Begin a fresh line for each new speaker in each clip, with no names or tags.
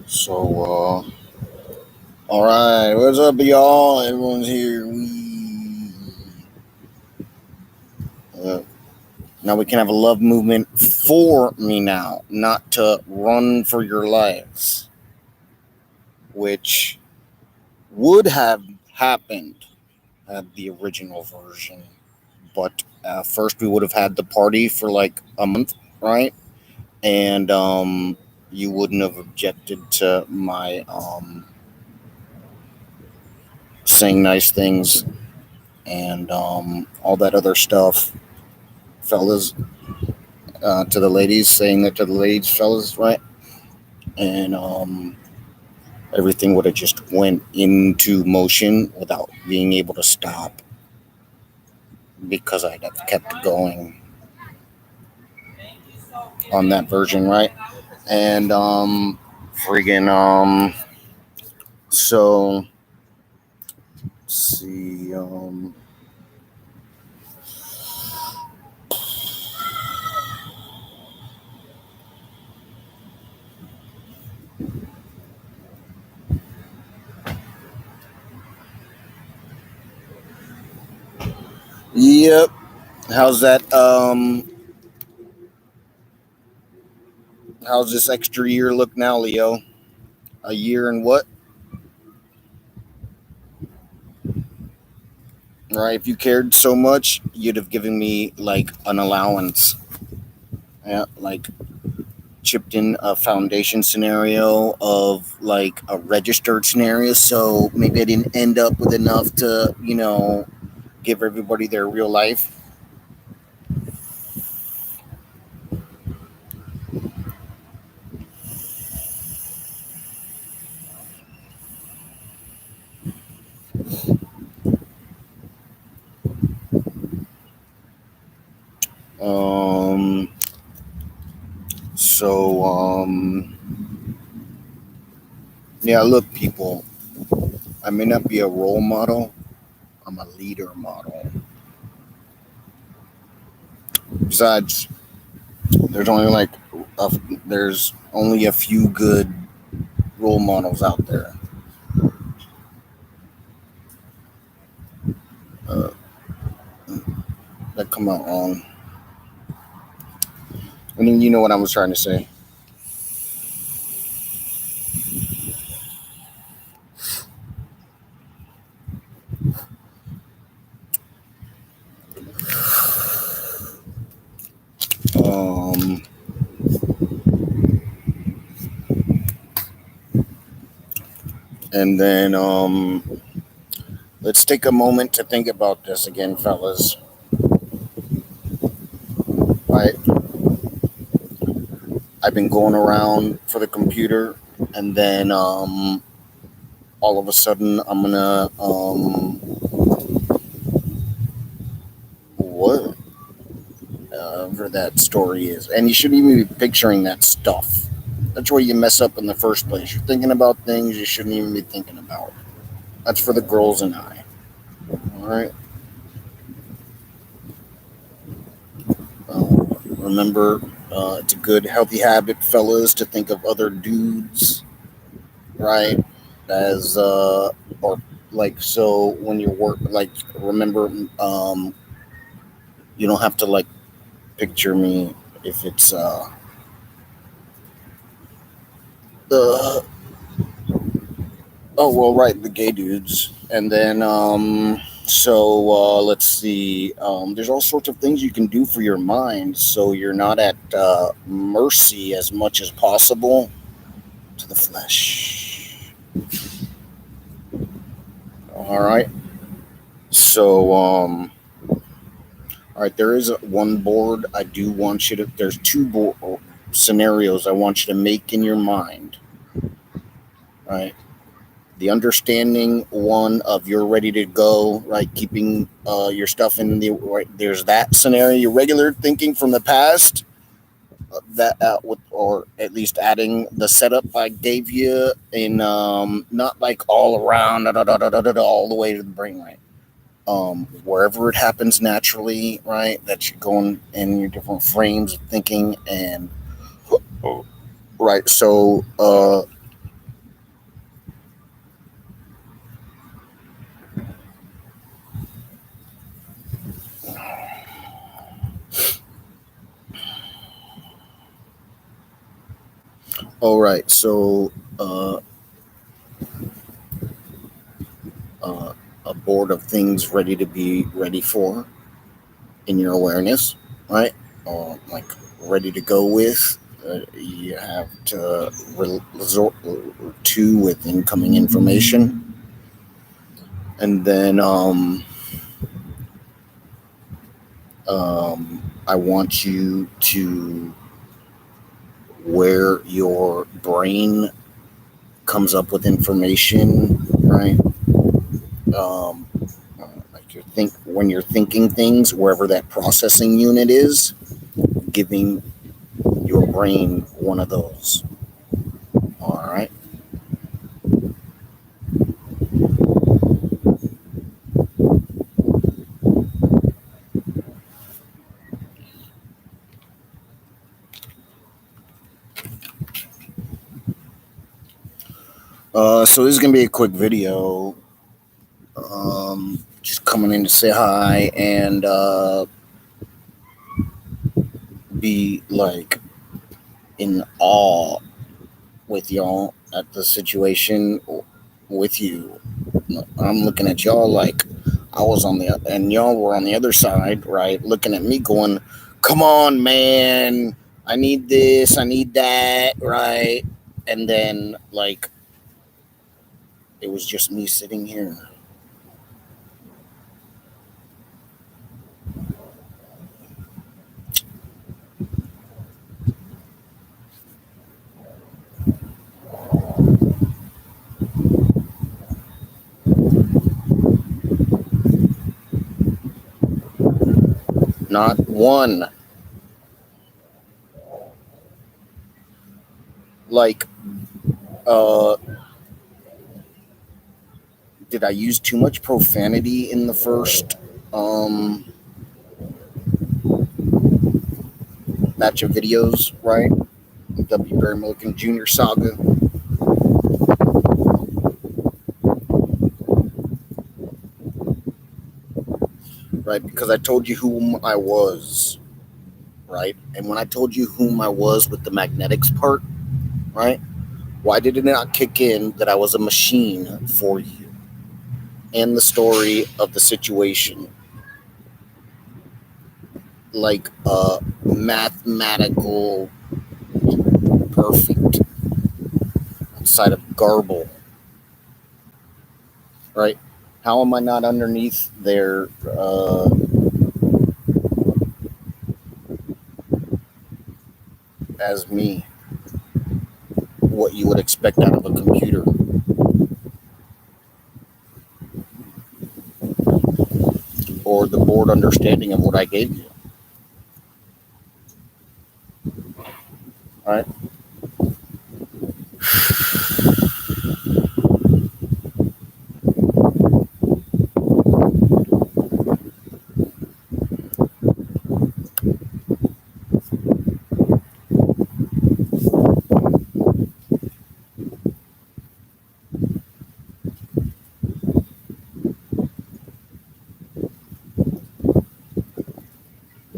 So, all right, what's up, y'all? Everyone's here. Uh, Now we can have a love movement for me now, not to run for your lives, which would have happened at the original version. But first, we would have had the party for like a month, right? And you wouldn't have objected to my saying nice things and all that other stuff, fellas. To the ladies, saying that to the ladies, fellas, right? And everything would have just went into motion without being able to stop because I'd have kept going on that version, right? And friggin' so let's see, yep. How's that? How's this extra year look now, Leo? A year and what? Right? If you cared so much, you'd have given me like an allowance. Yeah, like chipped in a foundation scenario of like a registered scenario. So maybe I didn't end up with enough to, give everybody their real life. Um, yeah, look, people, I may not be a role model, I'm a leader model. Besides, there's only like, a, there's only a few good role models out there. Uh, that come out wrong. I mean, you know what I was trying to say. Um, and then let's take a moment to think about this again, fellas. Right? I've been going around for the computer, and then all of a sudden I'm gonna whatever that story is, and you shouldn't even be picturing that stuff. That's where you mess up in the first place. You're thinking about things you shouldn't even be thinking about. That's for the girls and I. All right. Remember, it's a good, healthy habit, fellas, to think of other dudes, right? As or like so when you're like remember, you don't have to like picture me if it's uh oh well, right, the gay dudes. And then let's see, there's all sorts of things you can do for your mind so you're not at mercy as much as possible to the flesh. All right. So all right, there is one board I do want you to. There's two scenarios I want you to make in your mind. Right, the understanding one of you're ready to go. Right, keeping your stuff in the right. There's that scenario. Your regular thinking from the past. That or at least adding the setup I gave you in not like all around all the way to the brain. Right. wherever it happens naturally, right? That you're going in your different frames of thinking, and right. So, all right. So, uh, a board of things ready to be ready for in your awareness, right? Like ready to go with. You have to resort to with incoming information, and then I want you to, where your brain comes up with information, right? Um, like when you're thinking things, wherever that processing unit is, giving your brain one of those. All right. So this is gonna be a quick video. Just coming in to say hi and be like in awe with y'all at the situation with you. I'm looking at y'all like I was on the, and y'all were on the other side, right? Looking at me going, come on, man. I need this. I need that. Right. And then like, it was just me sitting here. Not one. Like, uh, did I use too much profanity in the first batch of videos, right? W. Barry Milliken Jr. saga, right? Because I told you whom I was, right? And when I told you whom I was with the magnetics part, right? Why did it not kick in that I was a machine for you and the story of the situation? Like a mathematical perfect outside of garble, right? How am I not underneath there as me? What you would expect out of a computer, or the board understanding of what I gave you. All right.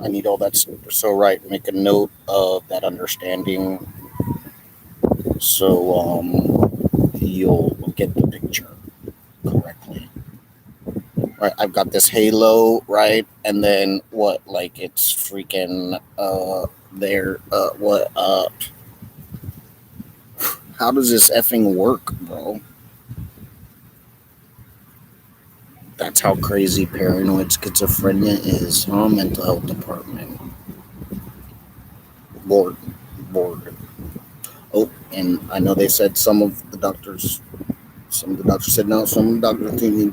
I need all that. So, right, make a note of that understanding so you'll get the picture correctly. Right, I've got this halo, right? And then what? Like it's freaking there. What? How does this effing work, bro? That's how crazy paranoid schizophrenia is, huh? Mental health department. Board. Board. Oh, and I know they said some of the doctors said no, some doctors think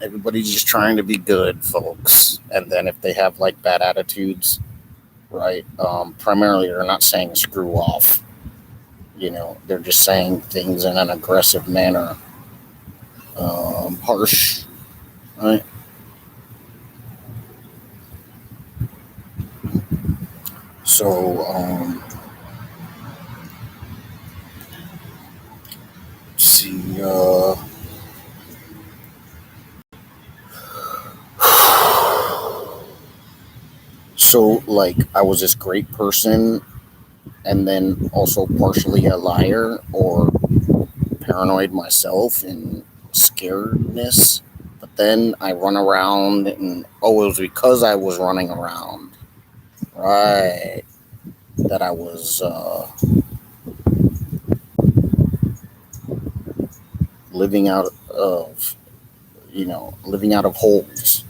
everybody's just trying to be good, folks. And then if they have like bad attitudes, right? Primarily they're not saying screw off. they're just saying things in an aggressive manner, harsh, right? So, let's see, so like I was this great person and then also partially a liar or paranoid myself and scaredness. But then I run around and, oh, it was because I was running around, right? That I was living out of, living out of holes.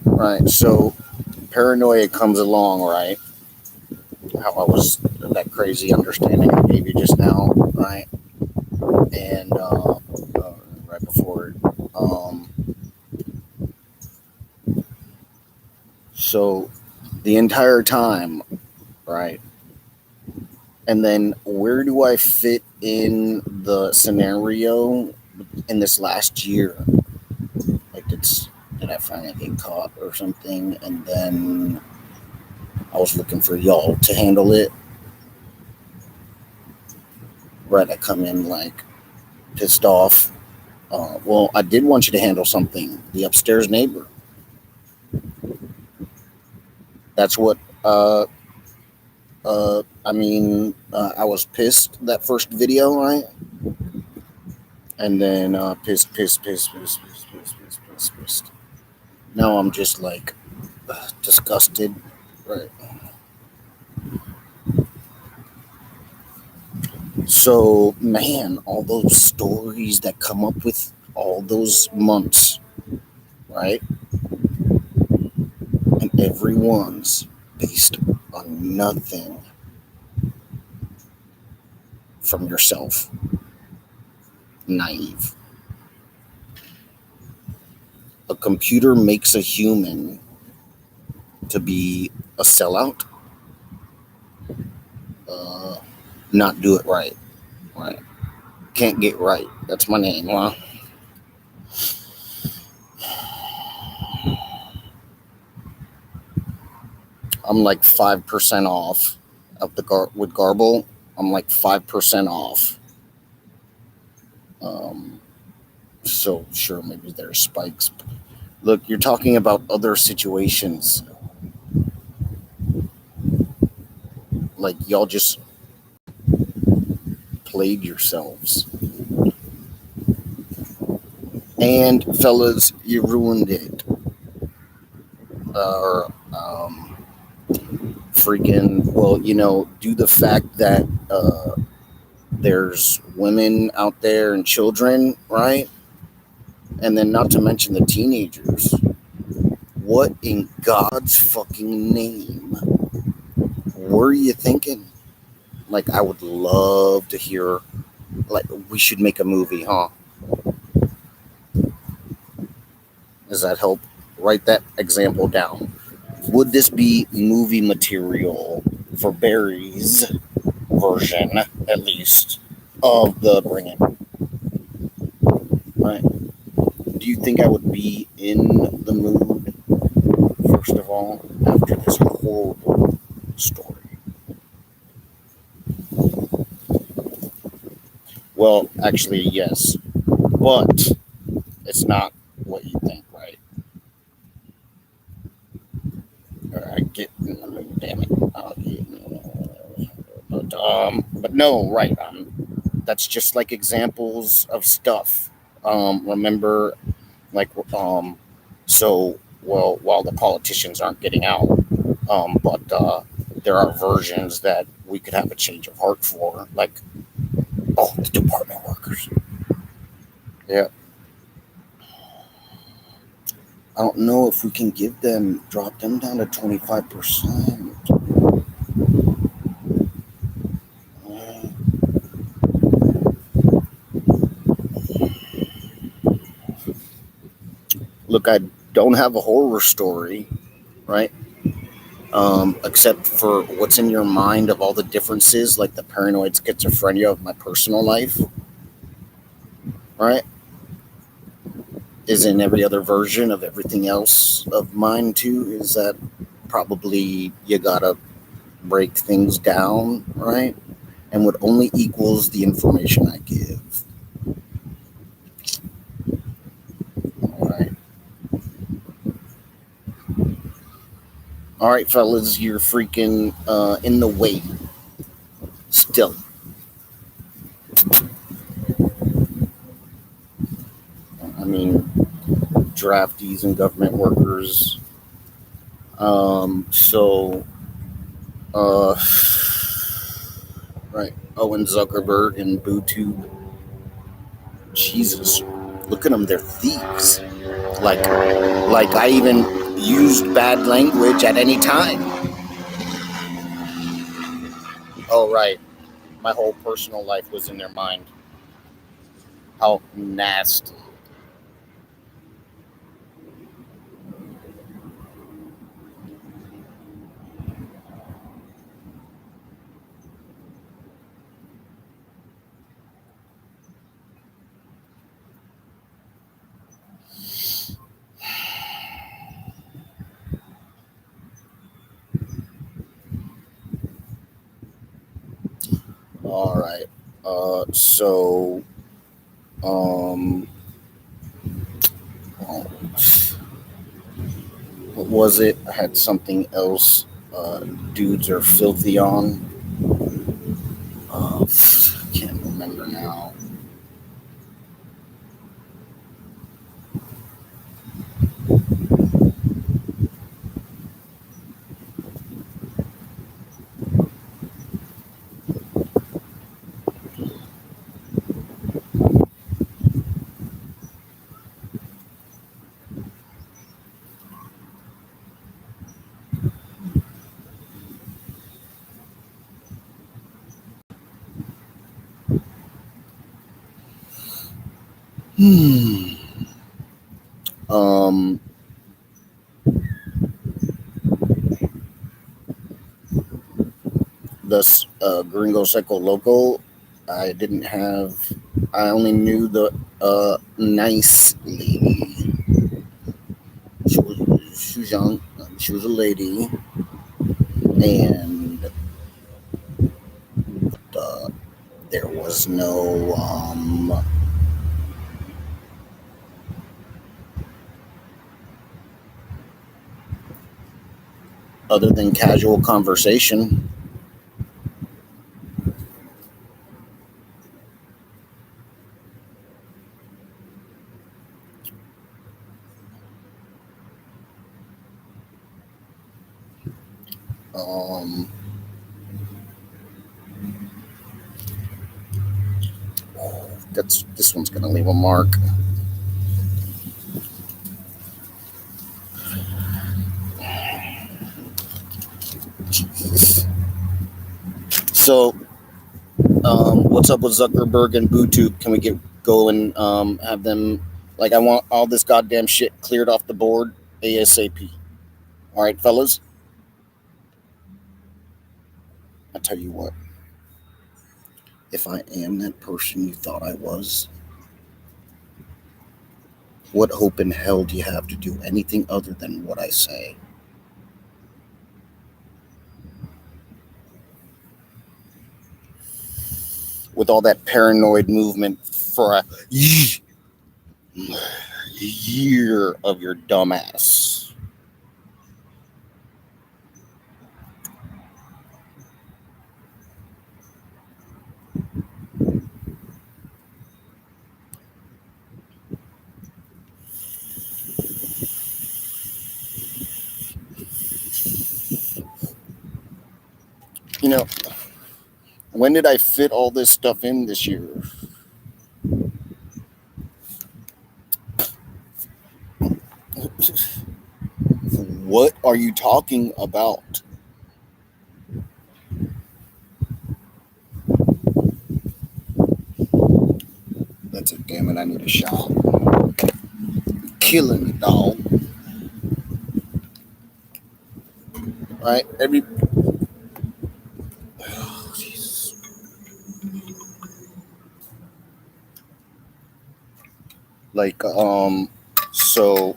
Right. So paranoia comes along, right? How I was that crazy understanding I gave you just now, right? And right before it. So the entire time, right? And then where do I fit in the scenario in this last year? Like, did I finally get caught or something? And then I was looking for y'all to handle it. Right, I come in like pissed off. Well, I did want you to handle something. The upstairs neighbor. That's what. I was pissed that first video, right? And then pissed. Now I'm just like disgusted, right? So, man, all those stories that come up with all those months, right? And everyone's based on nothing from yourself. Naive. A computer makes a human to be a sellout, not do it right. Right. Can't get right. That's my name, huh? I'm like 5% off of the with Garble. I'm like 5% off. So sure, maybe there's spikes. Look, you're talking about other situations. Like y'all just played yourselves. And fellas, you ruined it. Or freaking, well, due to the fact that there's women out there and children, right? And then not to mention the teenagers. What in God's fucking name were you thinking? Like, I would love to hear, like, we should make a movie, huh? Does that help? Write that example down. Would this be movie material for Barry's version, at least, of the Bring It? Right? Do you think I would be in the mood, first of all, after this horrible story? Well, actually, yes. But it's not what you think, right? I get, damn it. But no, right. That's just like examples of stuff. Remember, like, well, while the politicians aren't getting out, but there are versions that we could have a change of heart for, like, the department workers. Yeah. I don't know if we can drop them down to 25%. Look, I don't have a horror story, right? Except for what's in your mind of all the differences, like the paranoid schizophrenia of my personal life, right? Is in every other version of everything else of mine too. Is that probably you gotta break things down, right? And what only equals the information I give. All right. All right, fellas, you're freaking in the way still. I mean, draftees and government workers. So, uh, right. Owen Zuckerberg and BooTube. Jesus, look at them. They're thieves. Like I even used bad language at any time. Oh, right. My whole personal life was in their mind. How nasty. All right. So, um, oh, what was it? I had something else. Dudes are filthy on. Can't remember now. Hmm. Um. The Gringo Psycho Loco. I didn't have. I only knew the nice lady. She was young. She was a lady, and there was no other than casual conversation. Um, this one's gonna leave a mark. Jeez. So, what's up with Zuckerberg and BooTube? Can we go and have them? Like, I want all this goddamn shit cleared off the board ASAP. All right, fellas. I tell you what. If I am that person you thought I was, what hope in hell do you have to do anything other than what I say? With all that paranoid movement for a year of your dumbass. You know, when did I fit all this stuff in this year? What are you talking about? That's it, damn it, I need a shot. Killing me, dog. right? Like, so,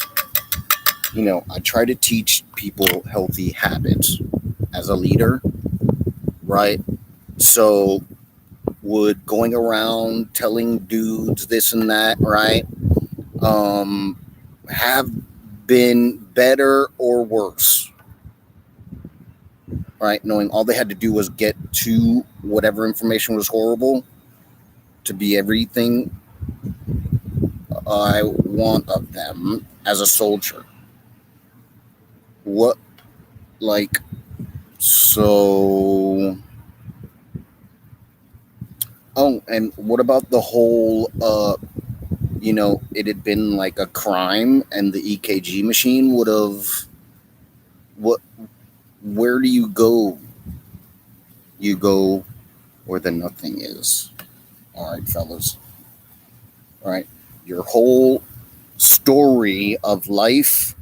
I try to teach people healthy habits as a leader, right? So, would going around telling dudes this and that, right, um, have been better or worse, right? Knowing all they had to do was get to whatever information was horrible to be everything I want of them as a soldier. What, like, so. Oh, and what about the whole, it had been like a crime and the EKG machine would have, what, where do you go? You go where the nothing is. All right, fellas. All right. Your whole story of life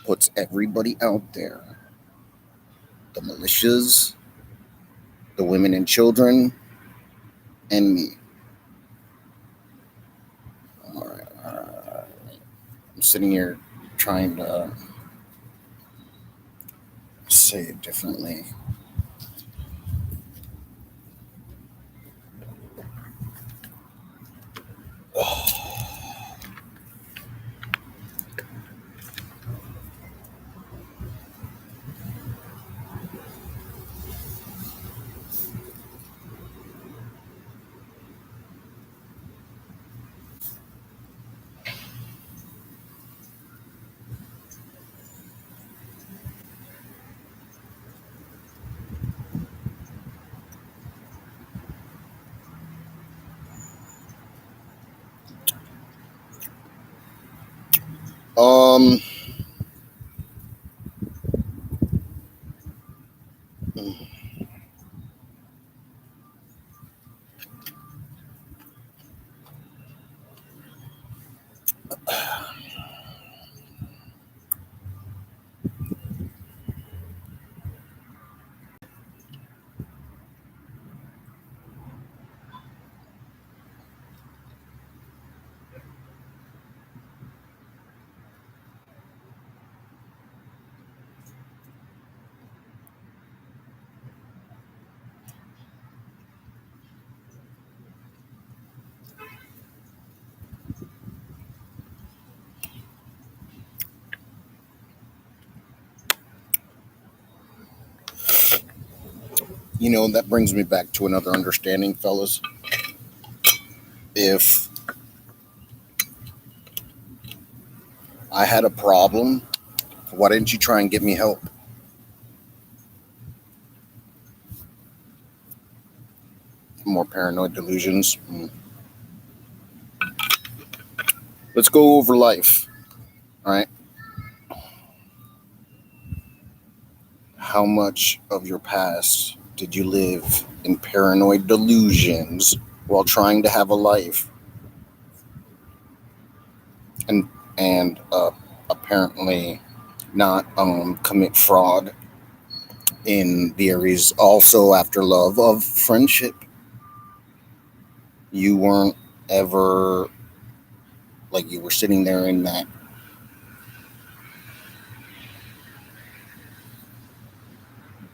puts everybody out there, the militias, the women and children, and me. All right. I'm sitting here trying to say it differently. Um, that brings me back to another understanding, fellas. If I had a problem, why didn't you try and get me help? More paranoid delusions. Let's go over life. All right. How much of your past did you live in paranoid delusions while trying to have a life? And apparently not commit fraud in the areas also after love of friendship. You weren't ever, like, you were sitting there in that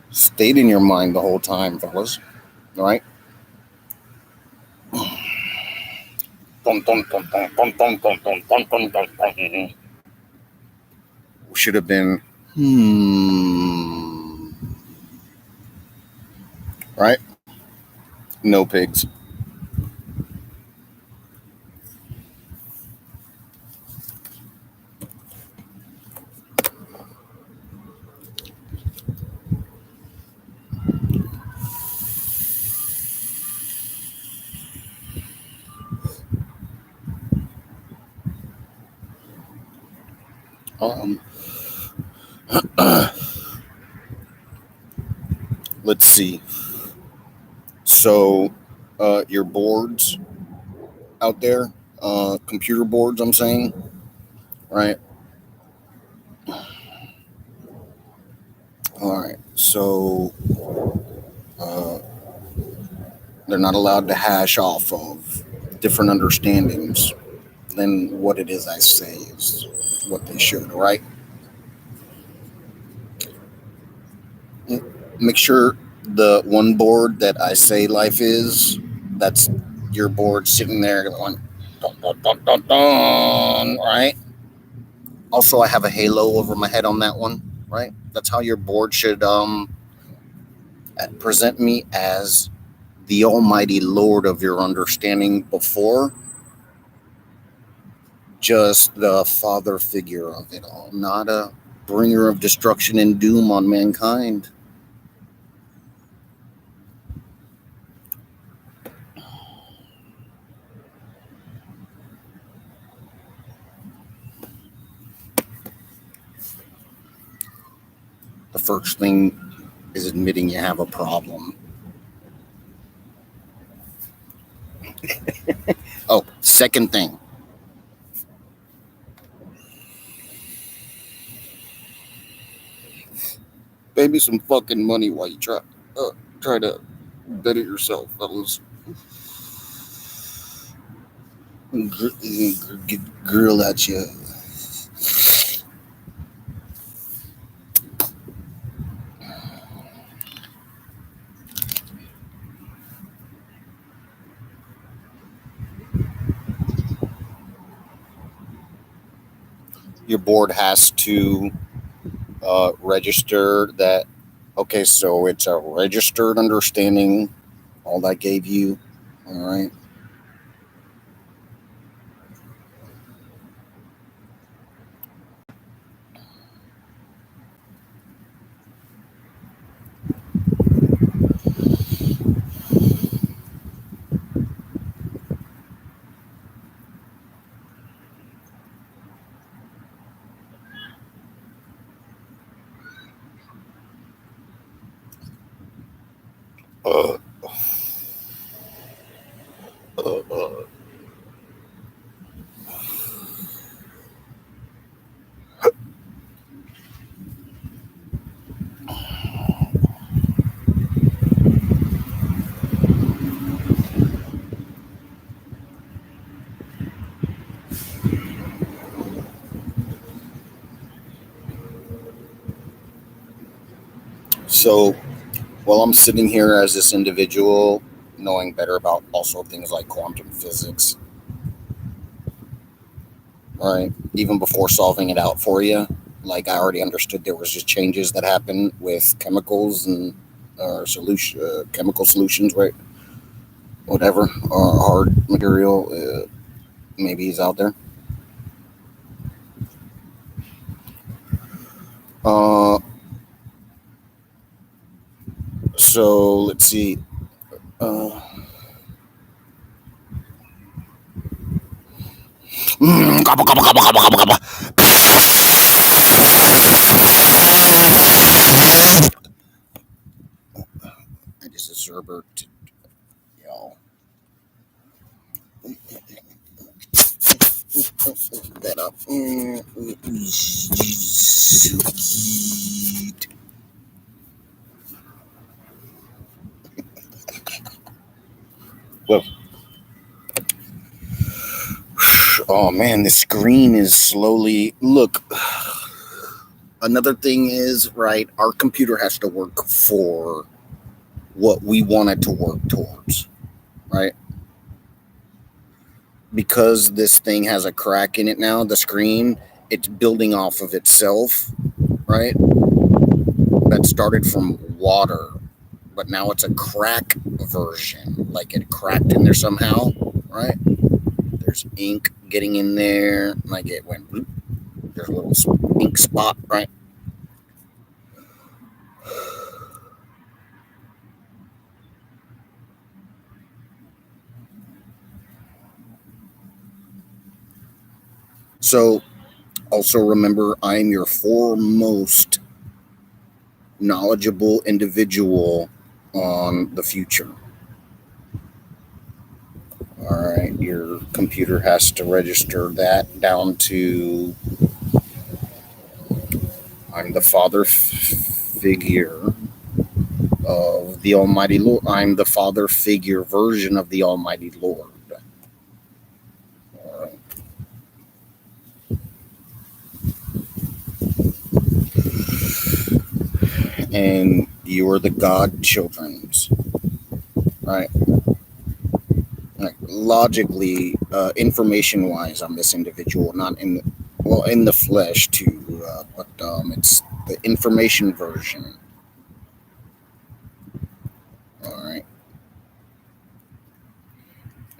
state in your mind the whole time, fellas. All right. Should have been, right? No pigs. Um, let's see. So, your boards out there, computer boards, I'm saying, right? All right. So uh, they're not allowed to hash off of different understandings than what it is I say is what they should, right? Make sure the one board that I say life is, that's your board sitting there going, dun, dun, dun, dun, dun, right? Also, I have a halo over my head on that one, right? That's how your board should present me as the almighty Lord of your understanding before just the father figure of it all, not a bringer of destruction and doom on mankind. The first thing is admitting you have a problem. Oh, second thing, pay me some fucking money while you try to better yourself, fellas. Grill at you. Your board has to register that. Okay, so it's a registered understanding. All that gave you. All right. Uh, uh, uh. So while I'm sitting here as this individual, knowing better about also things like quantum physics, right? Even before solving it out for you, like I already understood there was just changes that happen with chemicals and chemical solutions, right? Whatever, hard material, maybe he's out there. Uh, so let's see. Uh, Gobble, gobble, gobble, gobble, gobble, gobble. I just a Zerber to y'all. That up. Well, oh man, the screen is slowly. Look, another thing is, right, our computer has to work for what we want it to work towards, right? Because this thing has a crack in it now, the screen, it's building off of itself, right? That started from water, but now it's a crack version. Like it cracked in there somehow, right? There's ink getting in there, like it went, bloop. There's a little ink spot, right? So also remember, I'm your foremost knowledgeable individual on the future. All right, your computer has to register that down to I'm the father figure of the Almighty Lord. I'm the father figure version of the Almighty Lord. And you are the godchildrens, right? Like logically, information wise, I'm this individual, not in in the flesh too, but it's the information version. All right.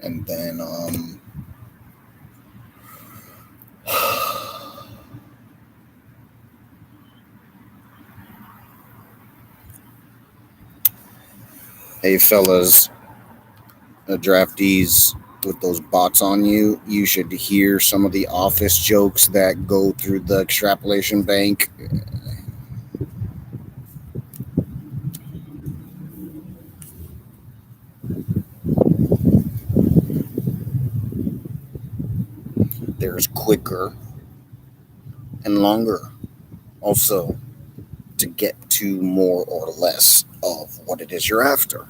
And then hey fellas, draftees with those bots on you, you should hear some of the office jokes that go through the extrapolation bank. There's quicker and longer also to get to more or less of what it is you're after.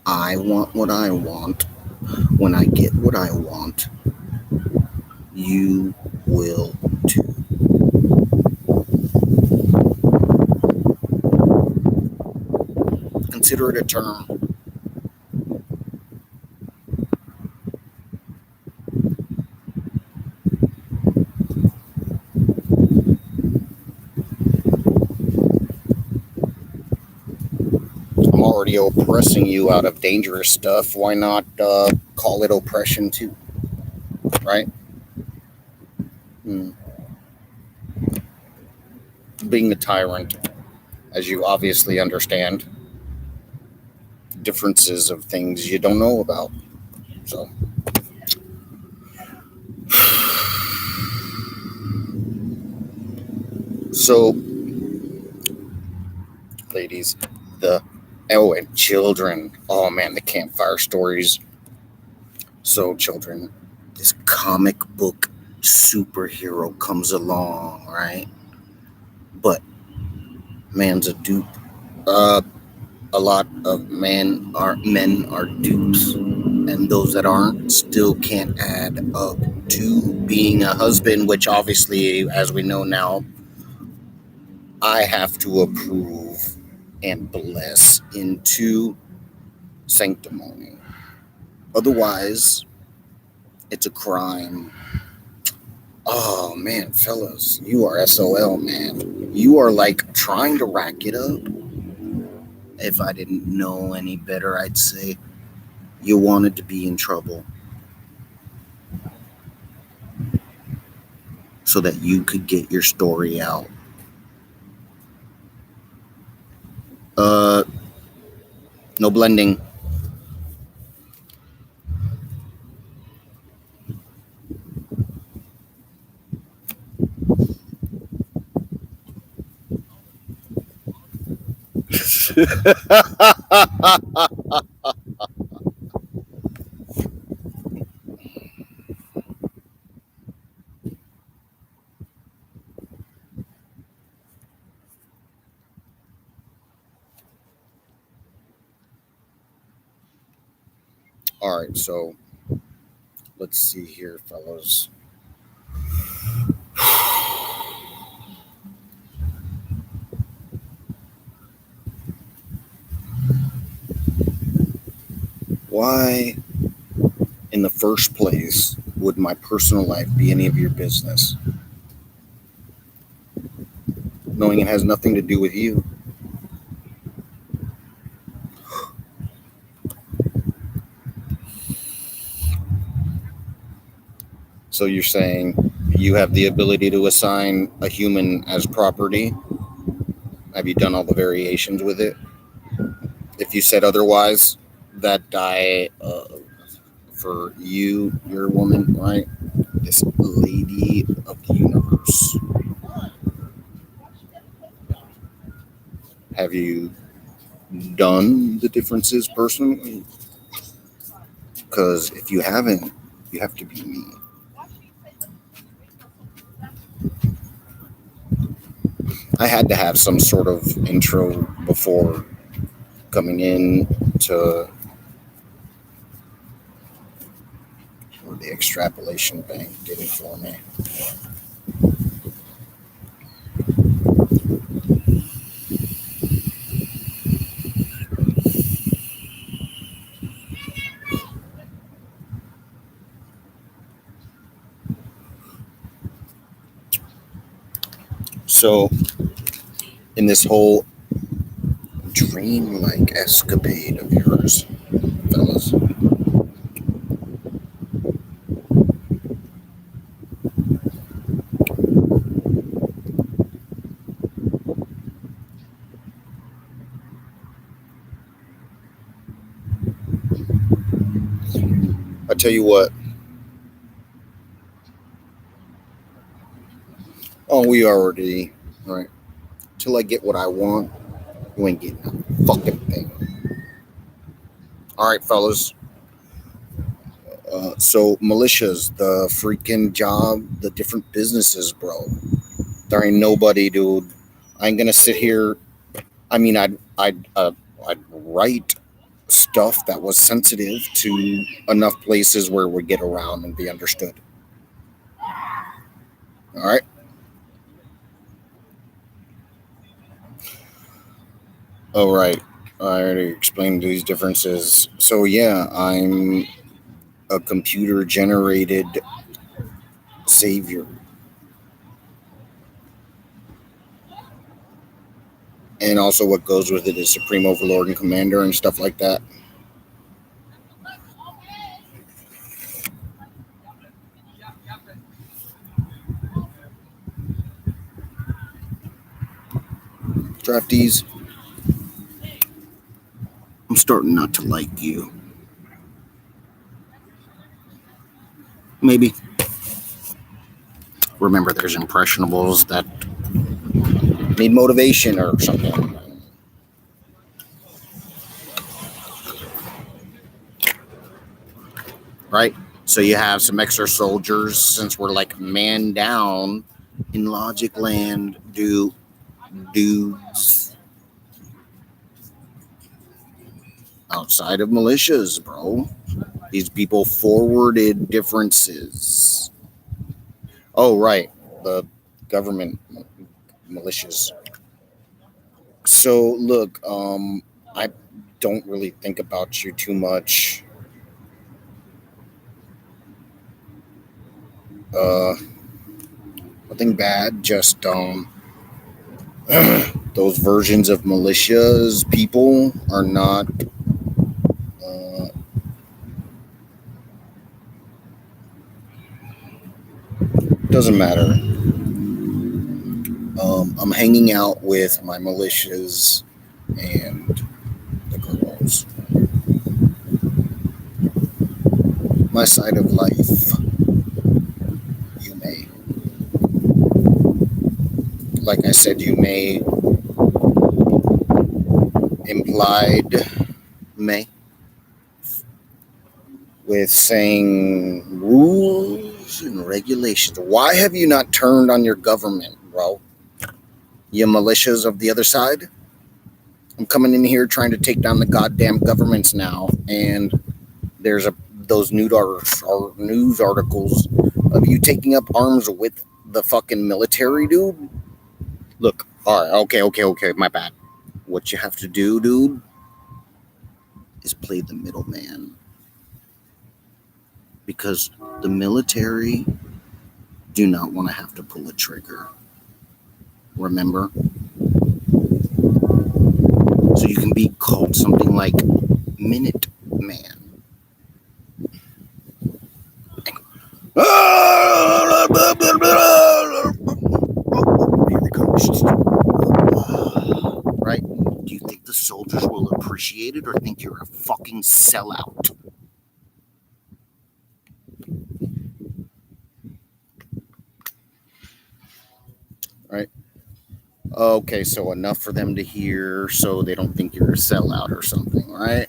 I want what I want. When I get what I want, you will too. Consider it a term. I'm already oppressing you out of dangerous stuff. Why not call it oppression too? Right? Being a tyrant, as you obviously understand, differences of things you don't know about. So, ladies, and children. Oh man, the campfire stories. So, children, this comic book superhero comes along, right? But man's a dupe. A lot of men are dupes, and those that aren't still can't add up to being a husband, which obviously, as we know now, I have to approve and bless into sanctimony. Otherwise, it's a crime. Oh man, fellas, you are SOL, man. You are like trying to rack it up. If I didn't know any better, I'd say you wanted to be in trouble so that you could get your story out. No blending. All right, so let's see here, fellas. Why, in the first place, would my personal life be any of your business? Knowing it has nothing to do with you. So you're saying you have the ability to assign a human as property? Have you done all the variations with it? If you said otherwise, that for you, you're a woman, right? This lady of the universe. Have you done the differences personally? Because if you haven't, you have to be me. I had to have some sort of intro before coming in to the extrapolation bank did it for me. So, in this whole dream-like escapade of yours, fellas, I tell you what. Oh, we already, right? Till I get what I want, you ain't getting a fucking thing. All right, fellas. So militias, the freaking job, the different businesses, bro. There ain't nobody, dude. I ain't gonna sit here. I mean, I'd write stuff that was sensitive to enough places where we get around and be understood. All right. All right. I already explained these differences. So yeah, I'm a computer generated savior. And also what goes with it is Supreme Overlord and Commander and stuff like that. Draftees, I'm starting not to like you. Maybe. Remember, there's impressionables that need motivation or something. Right? So you have some extra soldiers, since we're like man down in Logic Land, dudes outside of militias, bro. These people forwarded differences. Oh, right. The government militias. So look, I don't really think about you too much. Nothing bad, just those versions of militias people are not doesn't matter. I'm hanging out with my militias and the girls. My side of life, you may. Like I said, you may implied may with saying rules and regulations. Why have you not turned on your government, bro? You militias of the other side? I'm coming in here trying to take down the goddamn governments now, and there's those news articles of you taking up arms with the fucking military, dude. Look, all right, okay, my bad. What you have to do, dude, is play the middleman. Because the military do not want to have to pull a trigger. Remember? So you can be called something like Minute Man. Right? Do you think the soldiers will appreciate it or think you're a fucking sellout? Right? Okay, so enough for them to hear so they don't think you're a sellout or something, right?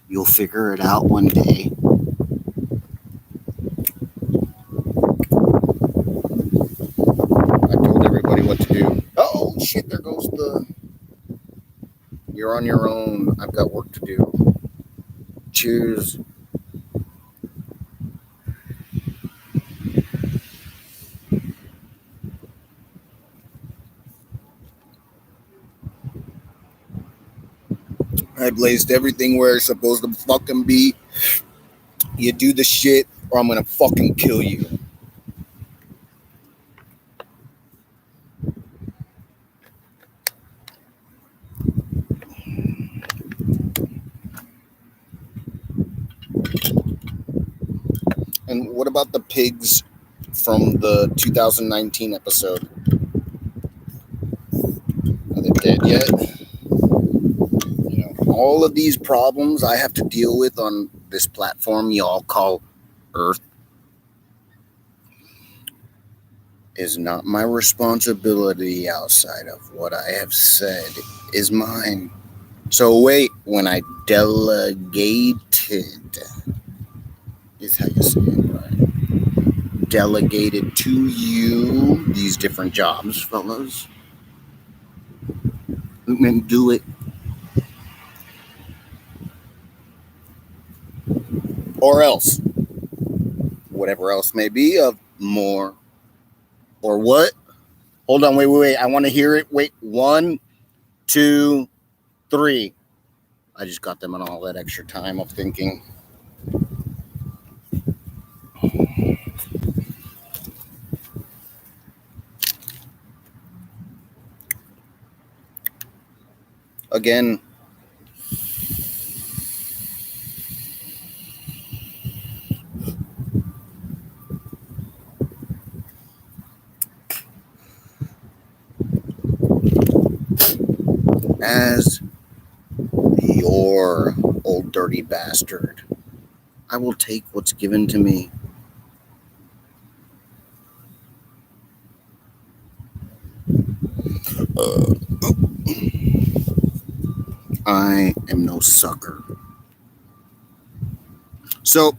You'll figure it out one day. I told everybody what to do. Oh, shit. shit, there goes the... You're on your own. I've got work to do. Cheers. I blazed everything where it's supposed to fucking be. You do the shit or I'm gonna fucking kill you. And what about the pigs from the 2019 episode? Are they dead yet? You know, all of these problems I have to deal with on this platform y'all call Earth is not my responsibility outside of what I have said is mine. So wait, when I delegated, is how you say it, right? Delegated to you these different jobs, fellas. And do it. Or else. Whatever else may be of more. Or what? Hold on, wait. I want to hear it. Wait, 1, 2, 3. I just got them on all that extra time of thinking. Again, as your old dirty bastard, I will take what's given to me. I am no sucker. So,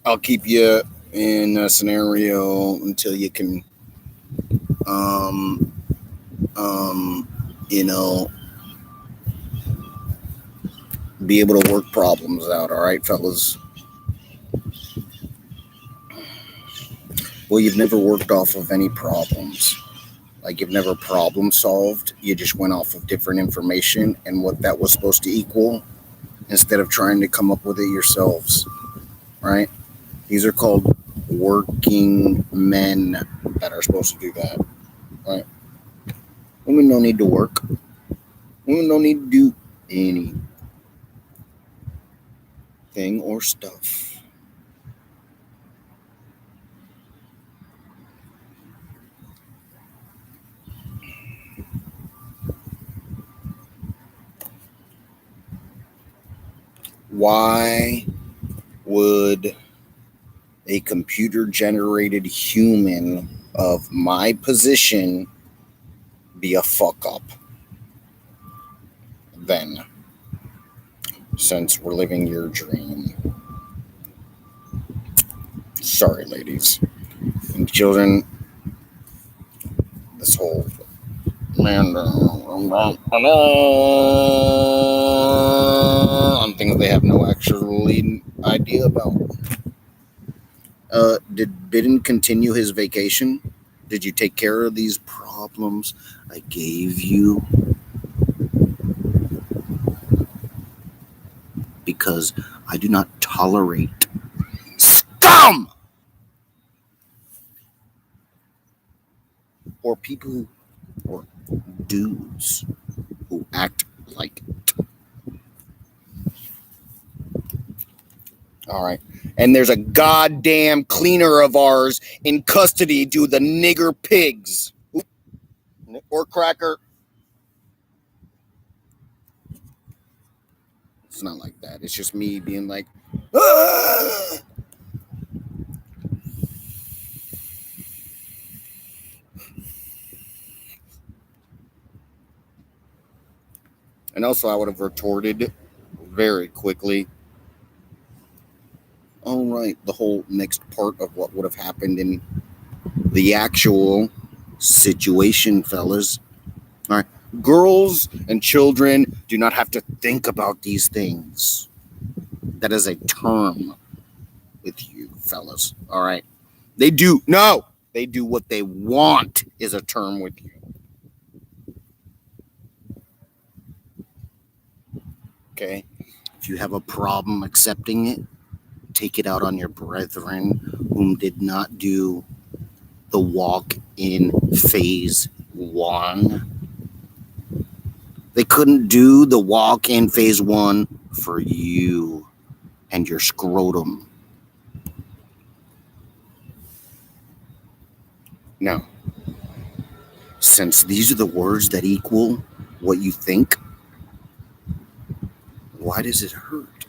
I'll keep you in a scenario until you can, you know, be able to work problems out. All right, fellas? Well, you've never worked off of any problems. Like, you've never problem solved. You just went off of different information and what that was supposed to equal instead of trying to come up with it yourselves, right? These are called working men that are supposed to do that, right? Women don't need to work. Women don't need to do anything or stuff. Why would a computer-generated human of my position be a fuck-up then, since we're living your dream? Sorry, ladies and children. This whole man on things they have no actually idea about. Did Biden continue his vacation? Did you take care of these problems I gave you? Because I do not tolerate scum or people or dudes who act like it. All right. And there's a goddamn cleaner of ours in custody due to the nigger pigs. Or cracker. It's not like that. It's just me being like, ah! And also I would have retorted very quickly. All right, the whole next part of what would have happened in the actual situation, fellas. All right. Girls and children do not have to think about these things. That is a term with you, fellas. All right. They do. No, they do what they want is a term with you. Okay. If you have a problem accepting it, take it out on your brethren whom did not do the walk in phase 1. They couldn't do the walk in phase 1 for you and your scrotum. Now, since these are the words that equal what you think, why does it hurt?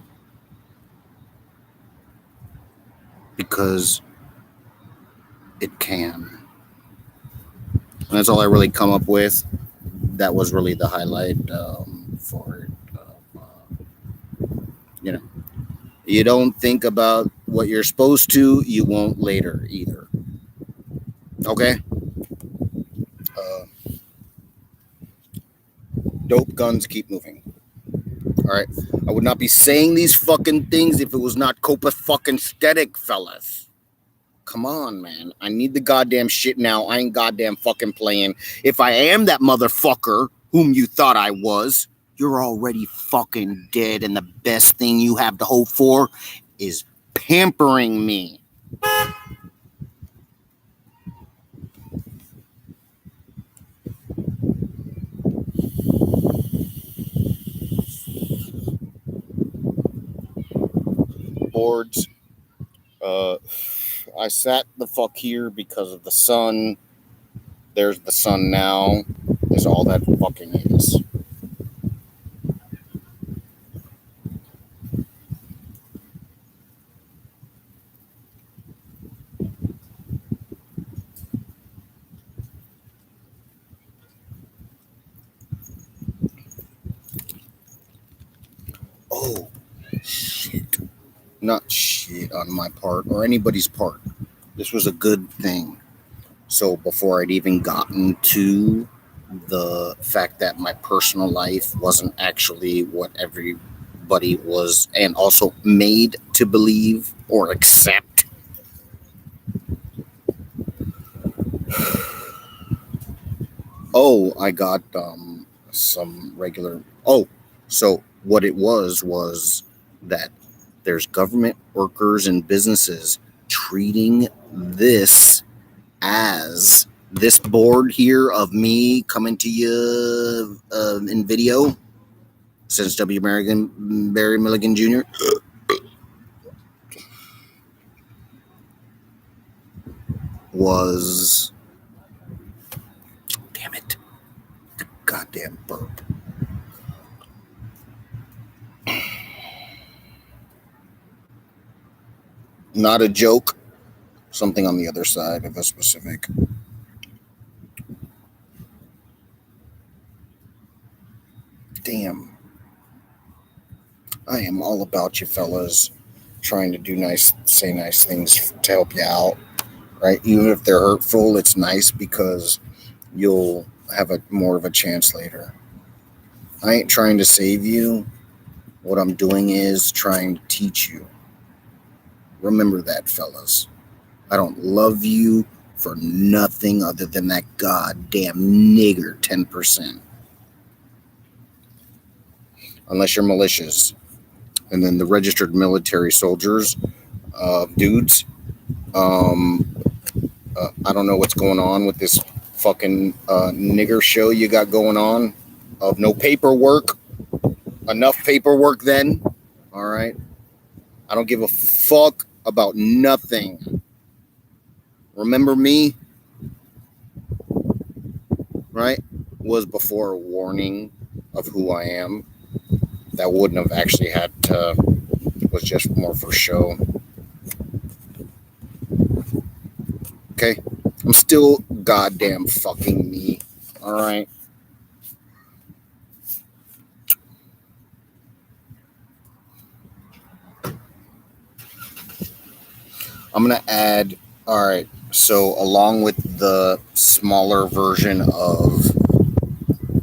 Because it can. And that's all I really come up with. That was really the highlight for it. You don't think about what you're supposed to, you won't later either. Okay? Dope guns keep moving. All right? I would not be saying these fucking things if it was not copafucking-static, fellas. Come on, man. I need the goddamn shit now. I ain't goddamn fucking playing. If I am that motherfucker whom you thought I was, you're already fucking dead, and the best thing you have to hope for is pampering me. Boards. I sat the fuck here because of the sun. There's the sun now. Is all that fucking is. Oh, shit. Not shit on my part or anybody's part. This was a good thing. So before I'd even gotten to the fact that my personal life wasn't actually what everybody was and also made to believe or accept. Oh, I got some regular. Oh, so what it was that there's government workers and businesses treating this as this board here of me coming to you in video since W. Barry Milligan Jr. was, damn it, goddamn burp. Not a joke, something on the other side of a specific. Damn. I am all about you fellas, trying to say nice things to help you out, right? Even if they're hurtful, it's nice because you'll have more of a chance later. I ain't trying to save you. What I'm doing is trying to teach you. Remember that, fellas. I don't love you for nothing other than that goddamn nigger 10%. Unless you're militias. And then the registered military soldiers, dudes, I don't know what's going on with this fucking nigger show you got going on of no paperwork. Enough paperwork then. All right. I don't give a fuck about nothing. Remember me? Right? Was before a warning of who I am. That wouldn't have actually had to, was just more for show. Okay? I'm still goddamn fucking me. All right? I'm going to add, all right, So, along with the smaller version of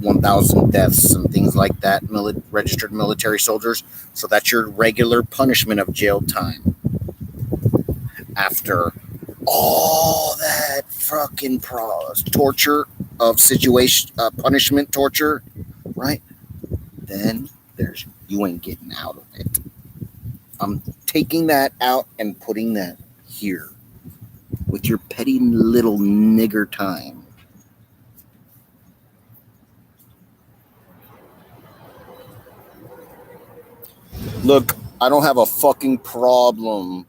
1,000 deaths and things like that, registered military soldiers. So that's your regular punishment of jail time. After all that fucking torture of situation, punishment torture, right? Then you ain't getting out of it. I'm taking that out and putting that here with your petty little nigger time. Look, I don't have a fucking problem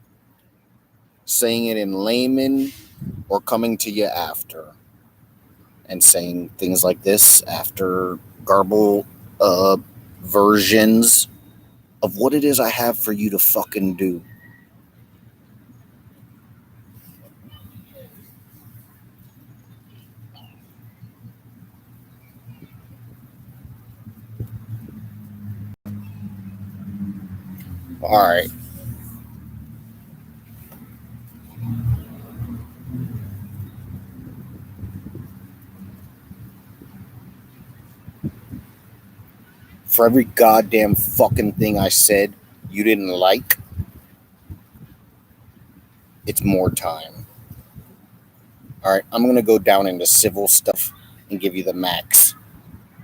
saying it in layman or coming to you after and saying things like this after garble versions of what it is I have for you to fucking do. All right. For every goddamn fucking thing I said you didn't like, it's more time. All right. I'm going to go down into civil stuff and give you the max.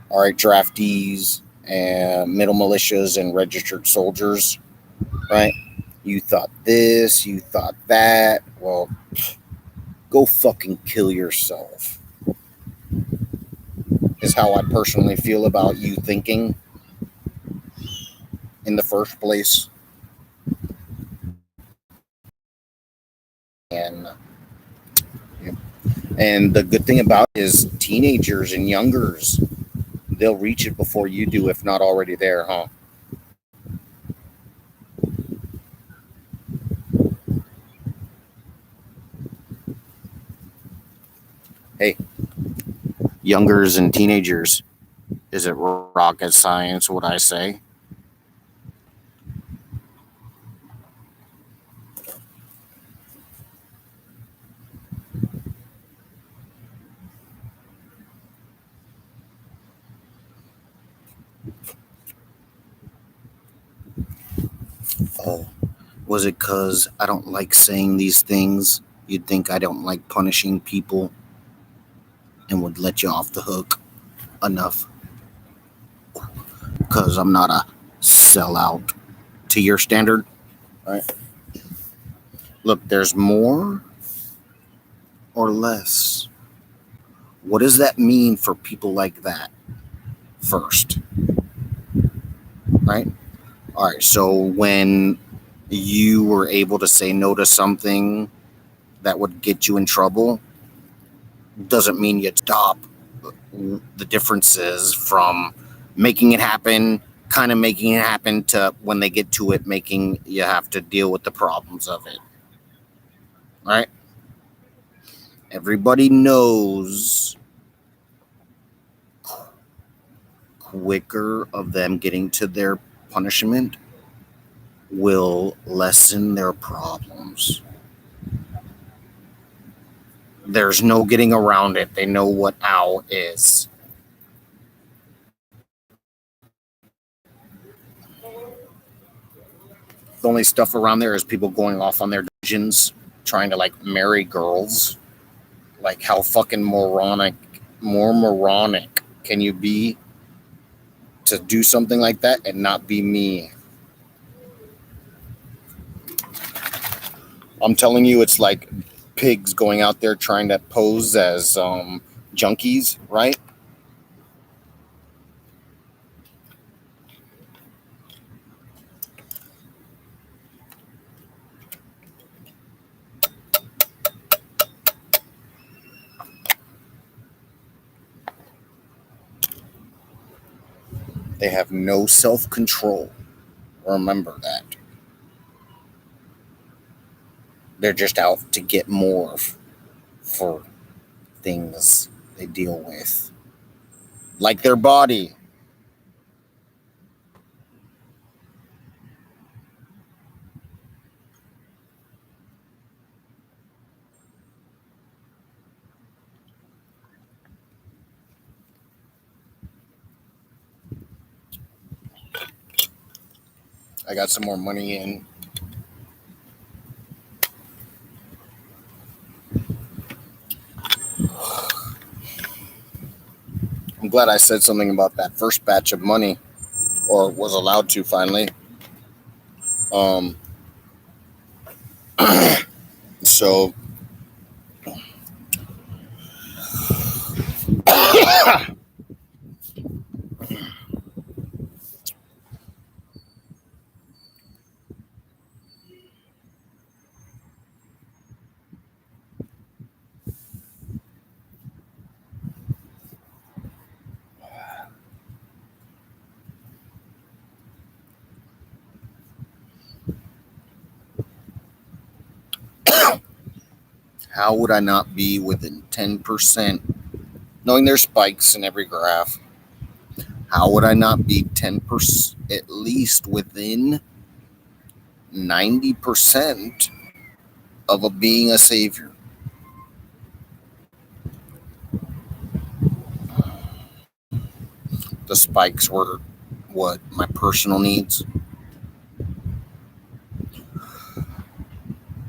All right. Draftees and middle militias and registered soldiers, right? You thought this, you thought that. Well, go fucking kill yourself, is how I personally feel about you thinking in the first place. And and the good thing about it is teenagers and youngers, they'll reach it before you do, if not already there, huh? Hey, youngers and teenagers, is it rocket science what I say? Oh, was it because I don't like saying these things? You'd think I don't like punishing people and would let you off the hook enough because I'm not a sellout to your standard, right? Look, there's more or less. What does that mean for people like that first, right? All right, so when you were able to say no to something that would get you in trouble, doesn't mean you stop the differences from making it happen, kind of making it happen, to when they get to it, making you have to deal with the problems of it, right? Everybody knows quicker of them getting to their punishment will lessen their problems. There's no getting around it. They know what ow is. The only stuff around there is people going off on their dungeons, trying to like marry girls. Like, how fucking more moronic can you be to do something like that and not be me? I'm telling you, it's like pigs going out there trying to pose as junkies, right? They have no self-control. Remember that. They're just out to get more for things they deal with, like their body. I got some more money in. I'm glad I said something about that first batch of money, or was allowed to finally. Um, so how would I not be within 10%? Knowing there's spikes in every graph, how would I not be 10%, at least within 90% of being a savior? The spikes were what? My personal needs?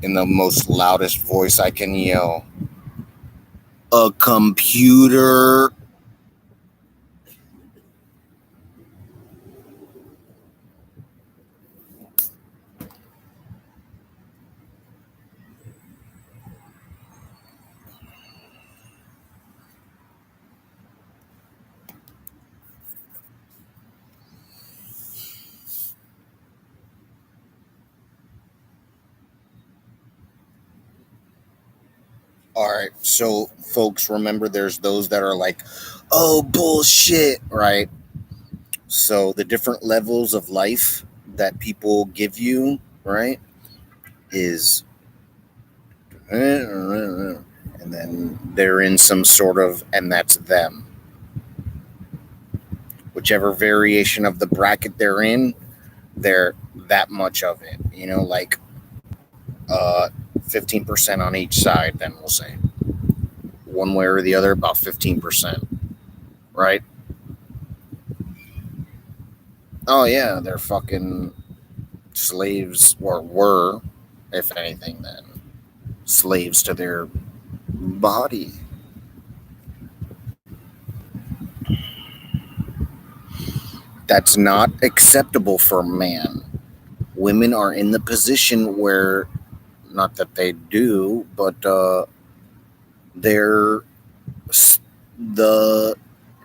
In the most loudest voice I can yell. A computer. All right, so folks, remember there's those that are like, oh, bullshit, right? So the different levels of life that people give you, right, is, and then they're in some sort of, and that's them. Whichever variation of the bracket they're in, they're that much of it, like 15% on each side, then we'll say. One way or the other, about 15%, right? Oh, yeah, they're fucking slaves, or were, if anything, then slaves to their body. That's not acceptable for man. Women are in the position where, not that they do, but they're the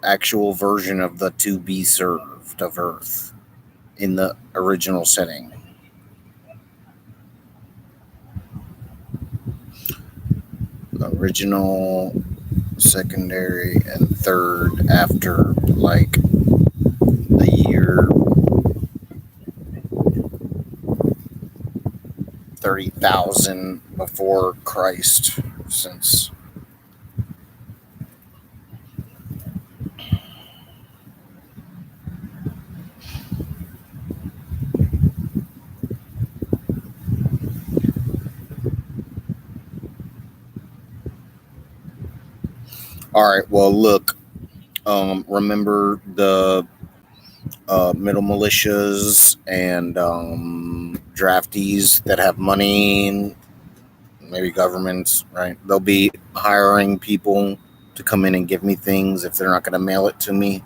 actual version of the to be served of Earth in the original setting. Original, secondary, and third after like the year 30,000 before Christ, since all right, well, look, remember the middle militias and draftees that have money, maybe governments, right? They'll be hiring people to come in and give me things if they're not going to mail it to me.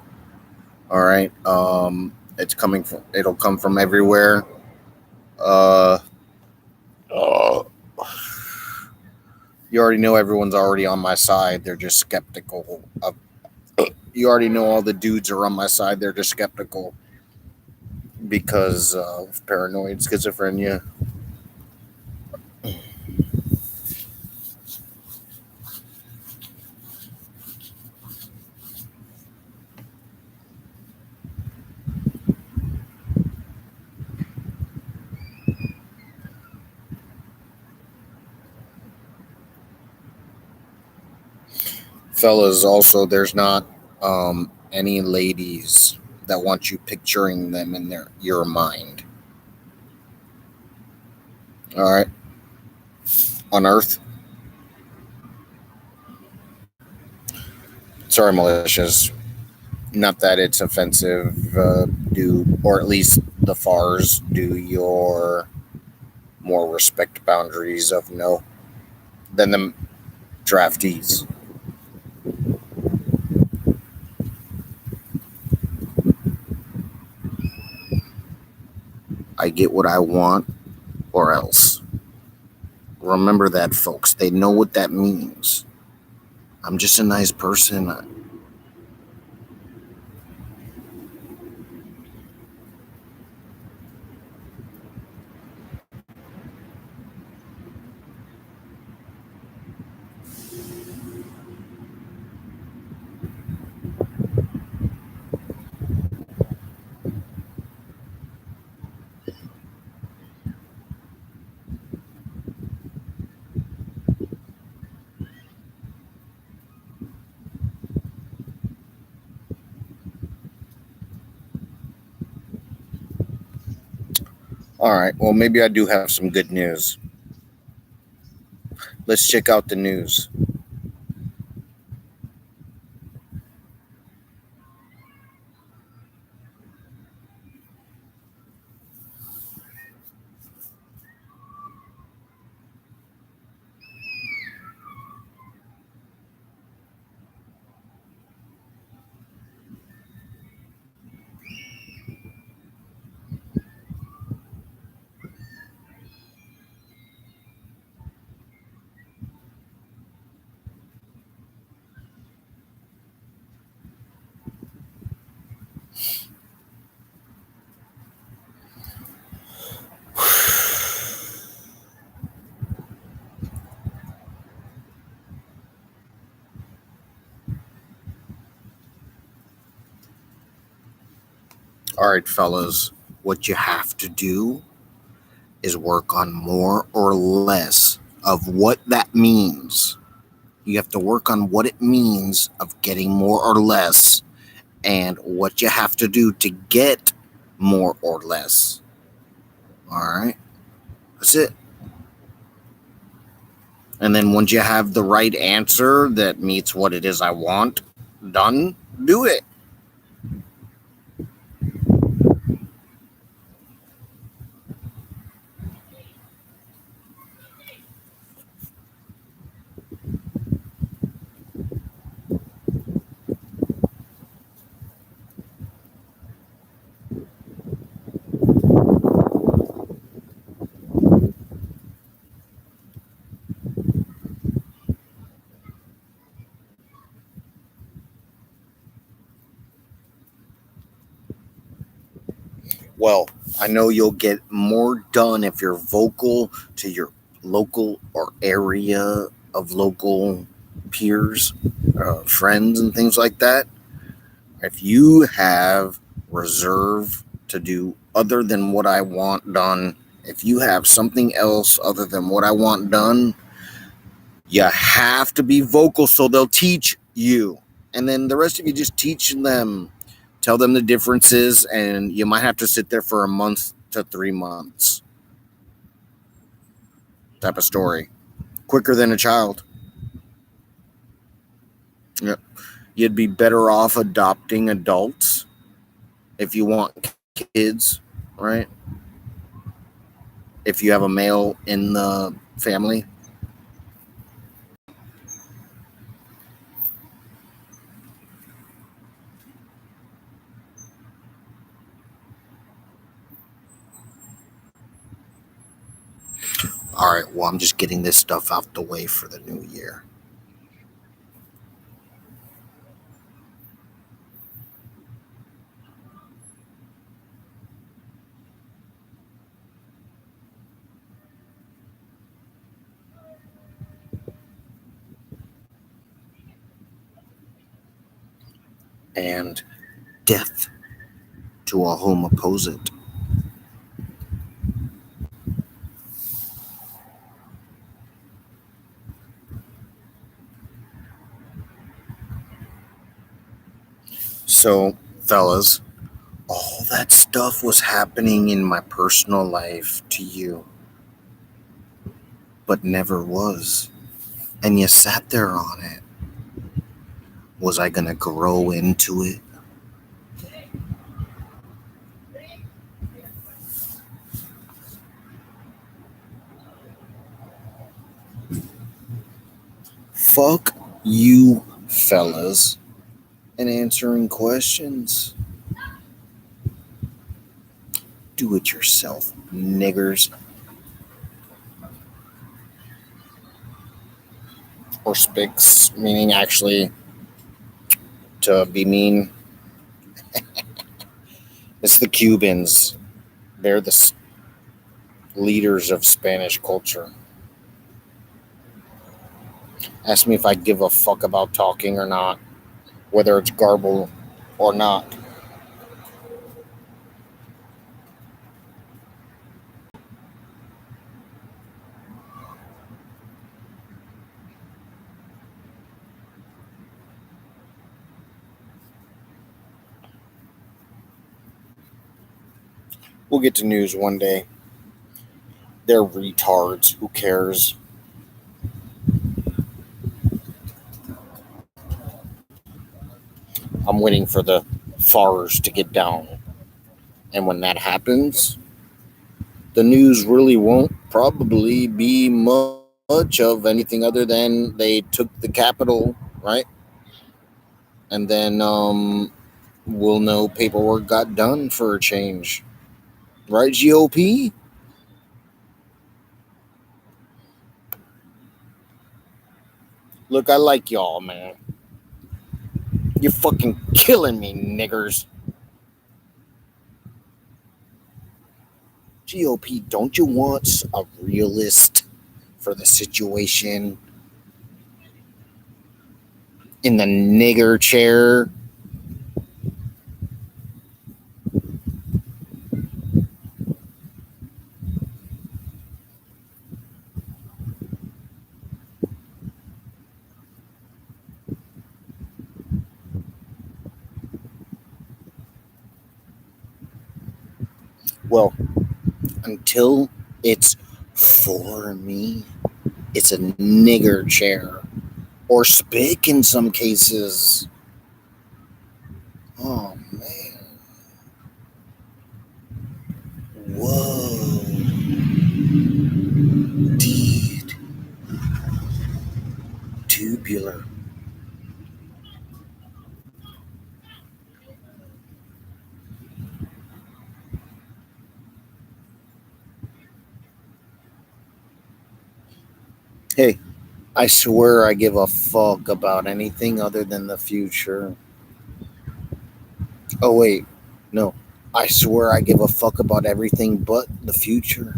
All right. It'll come from everywhere. You already know everyone's already on my side. They're just skeptical of. You already know all the dudes are on my side. They're just skeptical because of paranoid schizophrenia. Fellas, also, there's not any ladies that want you picturing them in your mind. All right. On Earth. Sorry, militias. Not that it's offensive, dude, or at least the FARs do your more respect boundaries of no than the draftees. I get what I want or else. Remember that, folks. They know what that means. I'm just a nice person. All right, well, maybe I do have some good news. Let's check out the news. All right, fellas, what you have to do is work on more or less of what that means. You have to work on what it means of getting more or less and what you have to do to get more or less. All right, that's it. And then once you have the right answer that meets what it is I want done, do it. Well, I know you'll get more done if you're vocal to your local or area of local peers, friends, and things like that. If you have reserve to do other than what I want done, if you have something else other than what I want done, you have to be vocal so they'll teach you. And then the rest of you just teach them. Tell them the differences, and you might have to sit there for a month to 3 months. Type of story. Quicker than a child. Yep. You'd be better off adopting adults if you want kids, right? If you have a male in the family. All right, well, I'm just getting this stuff out the way for the new year. And death to all whom oppose it. So, fellas, all that stuff was happening in my personal life to you, but never was. And you sat there on it. Was I going to grow into it? Fuck you, fellas, and answering questions. Do it yourself, niggers. Or spics, meaning actually to be mean. It's the Cubans. They're the leaders of Spanish culture. Ask me if I give a fuck about talking or not, whether it's garble or not. We'll get to news one day. They're retards. Who cares? I'm waiting for the FARs to get down. And when that happens, the news really won't probably be much of anything other than they took the Capitol, right? And then we'll know paperwork got done for a change. Right, GOP? Look, I like y'all, man. You're fucking killing me, niggers. GOP, don't you want a realist for the situation in the nigger chair? Well, until it's for me, it's a nigger chair. Or spick in some cases. Oh, man. Whoa. Indeed. Tubular. Hey, I swear I give a fuck about anything other than the future. Oh, wait. No. I swear I give a fuck about everything but the future.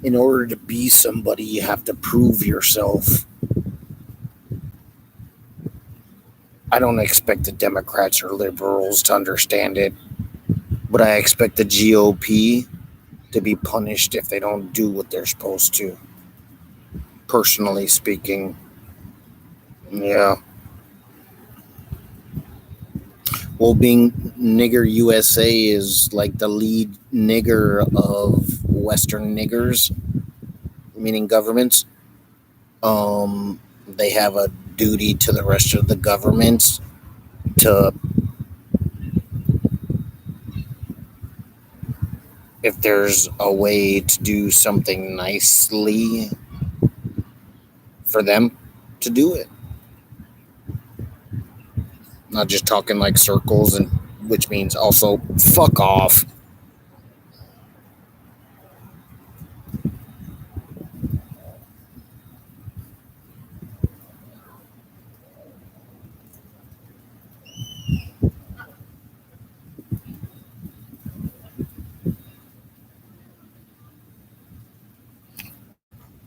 In order to be somebody, you have to prove yourself. I don't expect the Democrats or liberals to understand it, but I expect the GOP to be punished if they don't do what they're supposed to. Personally speaking, yeah. Well, being nigger USA is like the lead nigger of Western niggers, meaning governments. They have a duty to the rest of the governments to, if there's a way to do something nicely for them, to do it. Not just talking like circles, and which means also fuck off.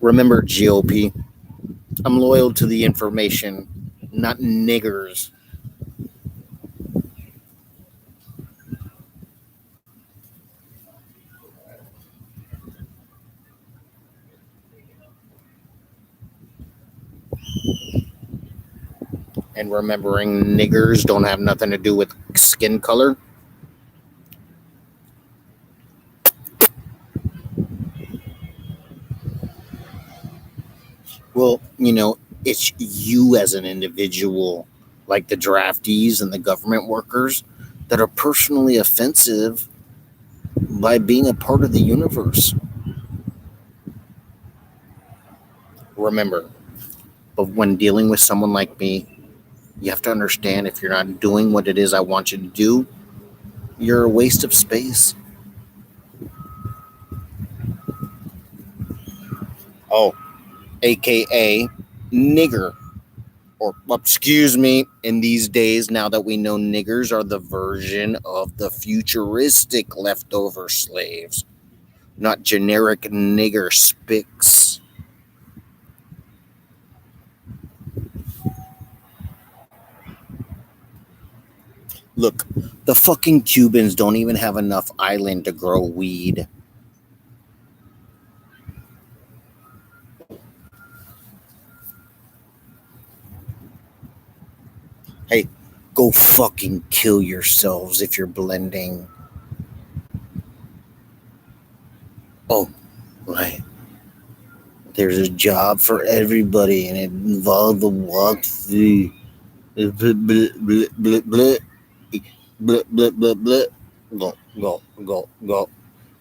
Remember, GOP, I'm loyal to the information, not niggers. And remembering niggers don't have nothing to do with skin color. Well, it's you as an individual like the draftees and the government workers, that are personally offensive by being a part of the universe. Remember, but when dealing with someone like me, you have to understand, if you're not doing what it is I want you to do, you're a waste of space. Oh, aka nigger. Or, excuse me, in these days, now that we know niggers are the version of the futuristic leftover slaves, not generic nigger spics. Look, the fucking Cubans don't even have enough island to grow weed. Hey, go fucking kill yourselves if you're blending. Oh, right. There's a job for everybody, and it involves the walkthrough. Blah, blah, blah, blah, blah. Blah, blah, blah, blah. Go, go, go, go.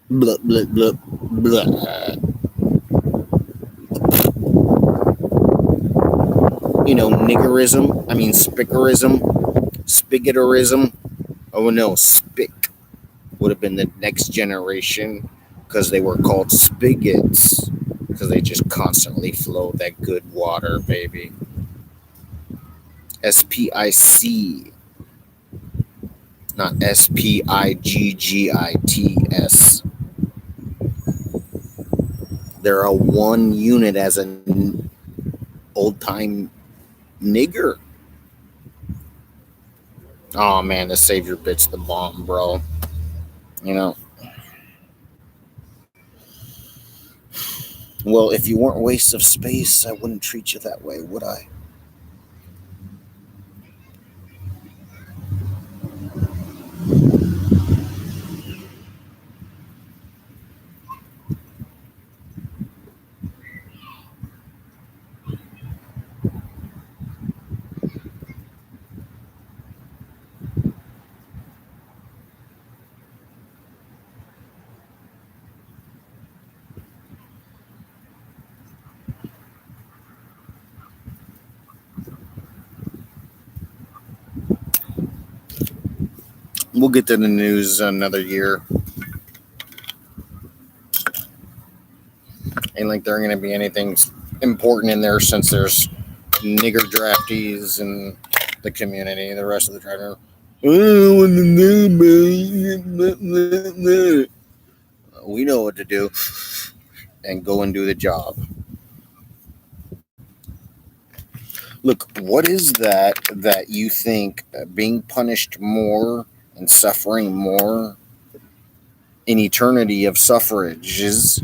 Blah, blah, blah, blah. You know, niggerism. I mean, spickerism. Spigotterism. Oh no, spick would have been the next generation, because they were called spigots, because they just constantly flow that good water, baby. SPIC, not SPIGGITS. They're a one unit as an old time nigger. Oh man, the savior bit's the bomb, bro. You know. Well, if you weren't wastes of space, I wouldn't treat you that way, would I? We'll get to the news another year. Ain't like there ain't gonna be anything important in there, since there's nigger draftees in the community. The rest of the tribe, we know what to do, and go and do the job. Look, what is that you think being punished more and suffering more in eternity of suffrage is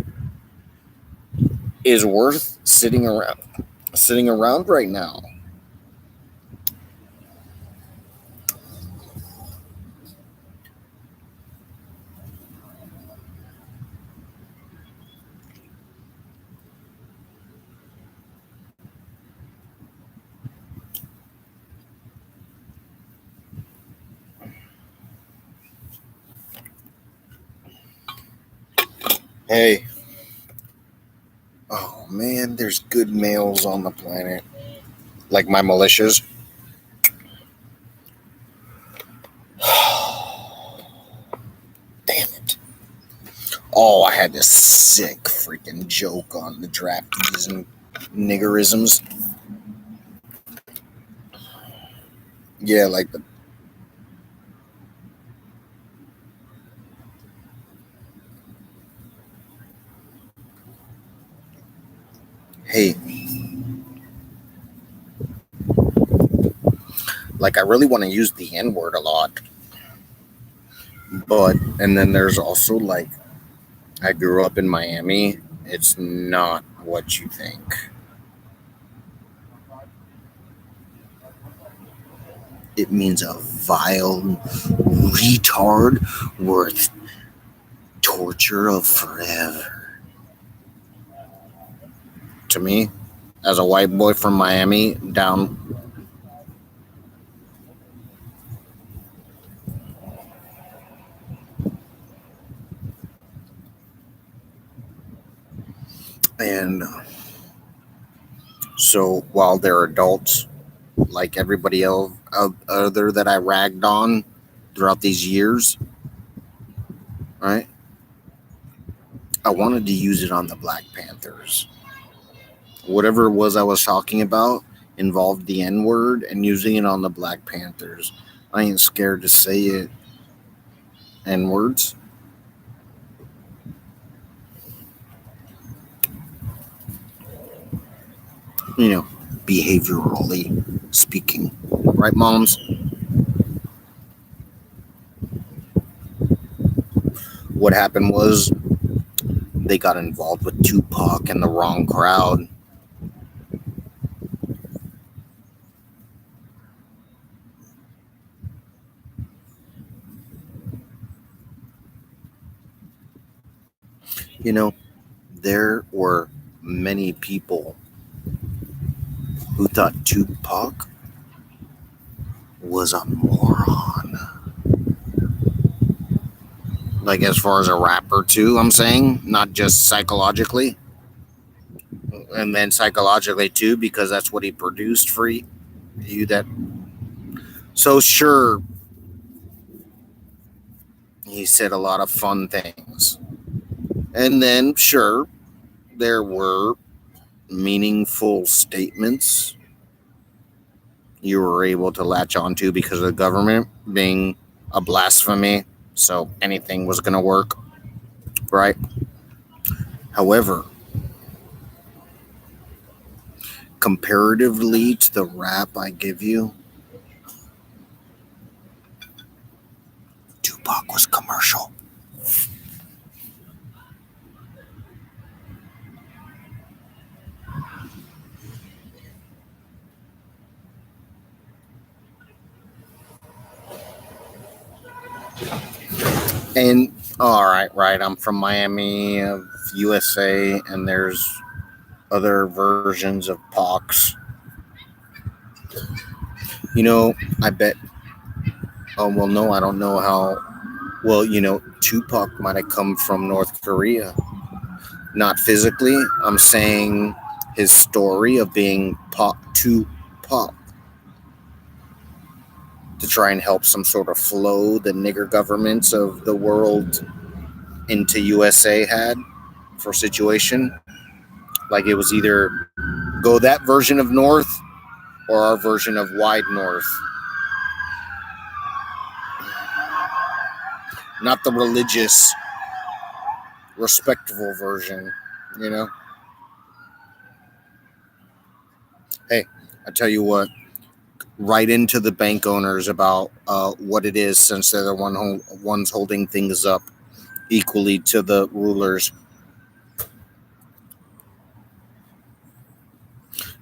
worth sitting around right now? Hey, oh man, there's good males on the planet, like my militias. Damn it. Oh, I had this sick freaking joke on the draftees and niggerisms. Yeah, like the. Hey, like I really want to use the N word a lot. But, and then there's also like, I grew up in Miami. It's not what you think. It means a vile retard worth torture of forever. To me, as a white boy from Miami, down And so while they're adults, like everybody else other that I ragged on throughout these years, right? I wanted to use it on the Black Panthers. Whatever it was I was talking about involved the N word, and using it on the Black Panthers. I ain't scared to say it. N words. You know, behaviorally speaking. Right, moms? What happened was they got involved with Tupac and the wrong crowd. You know, there were many people who thought Tupac was a moron. Like, as far as a rapper, too, I'm saying, not just psychologically. And then psychologically, too, because that's what he produced for you. That. So, sure, he said a lot of fun things. And then, sure, there were meaningful statements you were able to latch onto because of the government being a blasphemy. So anything was going to work, right? However, comparatively to the rap I give you, Tupac was commercial. And all right, I'm from Miami, USA, and there's other versions of Pox. You know, I bet. Oh, well, no, I don't know how. Well, Tupac might have come from North Korea. Not physically. I'm saying his story of being Tupac to try and help some sort of flow the nigger governments of the world into USA had for situation. Like, it was either go that version of North or our version of Wide North. Not the religious, respectful version, you know? Hey, I tell you what, write into the bank owners about what it is, since they're the ones holding things up equally to the rulers.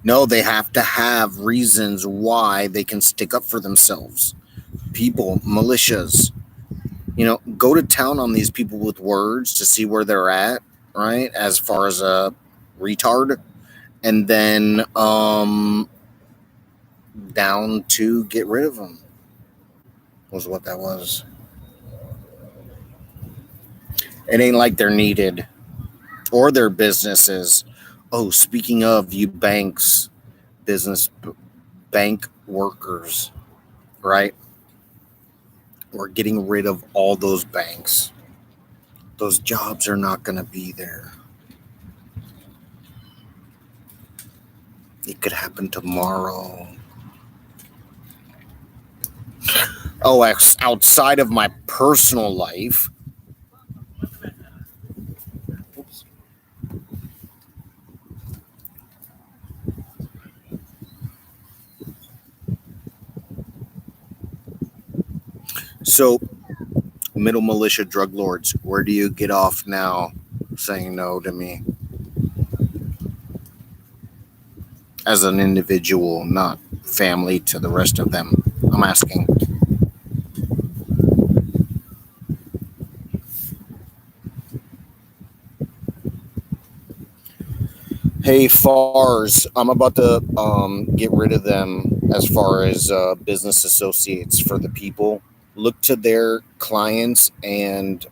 No, they have to have reasons why they can stick up for themselves. People, militias, go to town on these people with words to see where they're at, right? As far as a retard. And then down to get rid of them was what that was. It ain't like they're needed or their businesses. Oh, speaking of you banks, bank workers, right? We're getting rid of all those banks. Those jobs are not going to be there. It could happen tomorrow. Oh, outside of my personal life. Oops. So, middle militia drug lords, where do you get off now saying no to me? As an individual, not family to the rest of them. I'm asking. Hey, FARS, I'm about to get rid of them as far as business associates for the people. Look to their clients and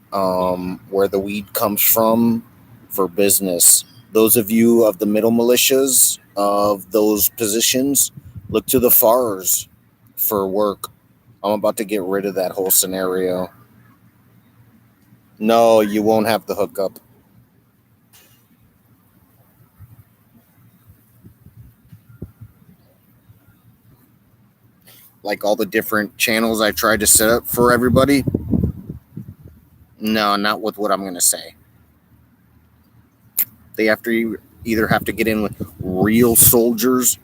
where the weed comes from for business. Those of you of the middle militias of those positions, look to the FARs for work. I'm about to get rid of that whole scenario. No, you won't have the hookup. Like all the different channels I tried to set up for everybody. No, not with what I'm going to say. They have to either have to get in with real soldiers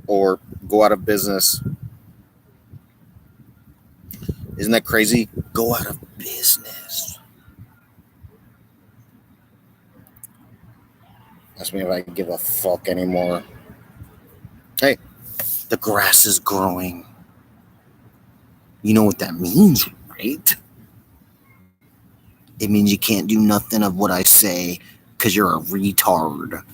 or go out of business. Isn't that crazy? Go out of business. Ask me if I give a fuck anymore. Hey, the grass is growing. You know what that means, right? It means you can't do nothing of what I say because you're a retard.